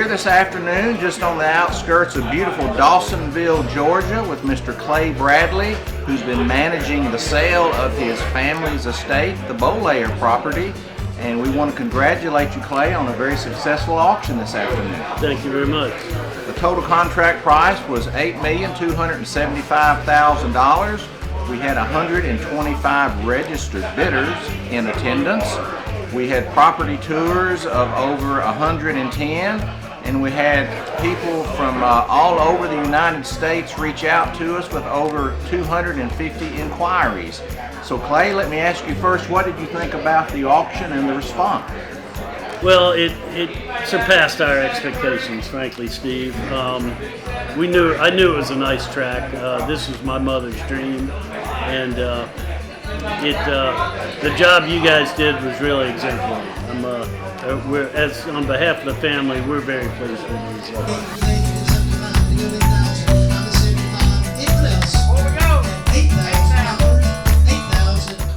here this afternoon just on the outskirts of beautiful Dawsonville, Georgia with Mr. Clay Bradley, who's been managing the sale of his family's estate, the Bowlayer property. And we want to congratulate you, Clay, on a very successful auction this afternoon. Thank you very much. The total contract price was $8,275,000. We had 125 registered bidders in attendance. We had property tours of over 110, and we had people from all over the United States reach out to us with over 250 inquiries. So Clay, let me ask you first, what did you think about the auction and the response? Well, it surpassed our expectations, frankly, Steve. I knew it was a nice track. This was my mother's dream, and the job you guys did was really exemplary. On behalf of the family, we're very pleased with the result.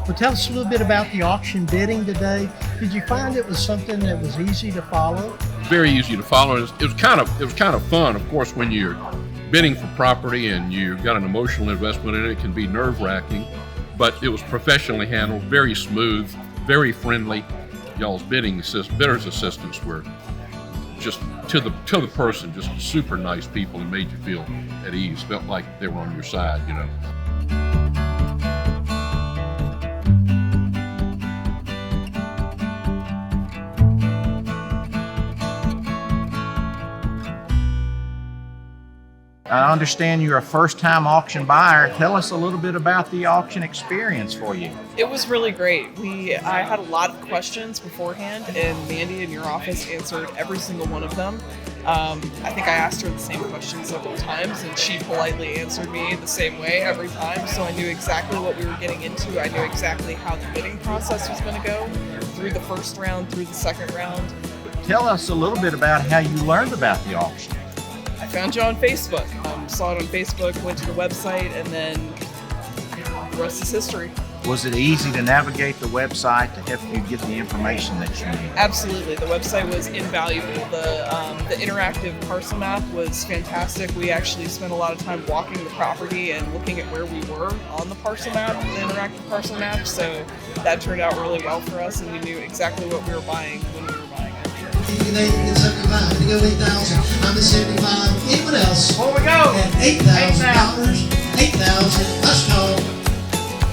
Well, tell us a little bit about the auction bidding today. Did you find it was something that was easy to follow? Very easy to follow. It was kind of fun. Of course, when you're bidding for property and you've got an emotional investment in it, it can be nerve-wracking. But it was professionally handled, very smooth, very friendly. Y'all's bidders assistants were just to the person, just super nice people and made you feel at ease. Felt like they were on your side, you know. I understand you're a first-time auction buyer. Tell us a little bit about the auction experience for you. It was really great. I had a lot of questions beforehand, and Mandy in your office answered every single one of them. I think I asked her the same question several times, and she politely answered me the same way every time, so I knew exactly what we were getting into. I knew exactly how the bidding process was going to go through the first round, through the second round. Tell us a little bit about how you learned about the auction. I found you on Facebook. Saw it on Facebook, went to the website, and then the rest is history. Was it easy to navigate the website to help you get the information that you need? Absolutely. The website was invaluable. The interactive parcel map was fantastic. We actually spent a lot of time walking the property and looking at where we were on the parcel map, the interactive parcel map, so that turned out really well for us, and we knew exactly what we were buying when we were buying it. 8,000. I'm at 75. Anyone else? Here we go. At $8,000. 8,000. Let's go.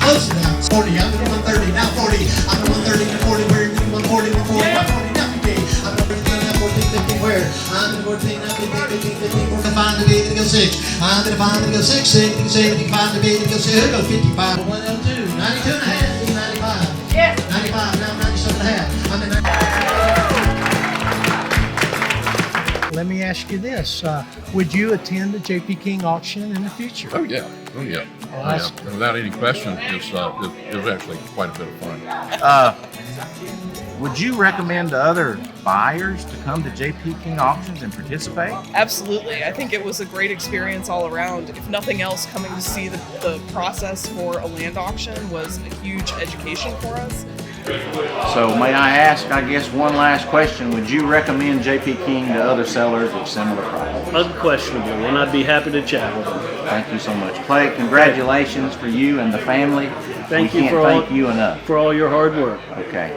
Close it out. 40. I'm at 130. Now 40. I'm at 130 to 40. Where are you? 140, 140, 140. Now 50. I'm at 13. Now 14, 15. Where? I'm at 14. Now 15, 15, 15. 5 to 8 to go 6. I'm at 5 to go 6. 6 to go 7. 5 to 8 to go 6. Here go 55. 102. 92 and a half. 95. Yes. 95. Now 97 and a half. I'm at 95. Let me ask you this. Would you attend the J.P. King auction in the future? Oh yeah. Without any question, it was actually quite a bit of fun. Would you recommend to other buyers to come to J.P. King auctions and participate? Absolutely. I think it was a great experience all around. If nothing else, coming to see the process for a land auction was a huge education for us. So may I ask, I guess, one last question. Would you recommend J.P. King to other sellers of similar properties? Unquestionably, and I'd be happy to chat with them. Thank you so much. Clay, congratulations for you and the family. Thank you we can't thank you enough. for all your hard work. Okay.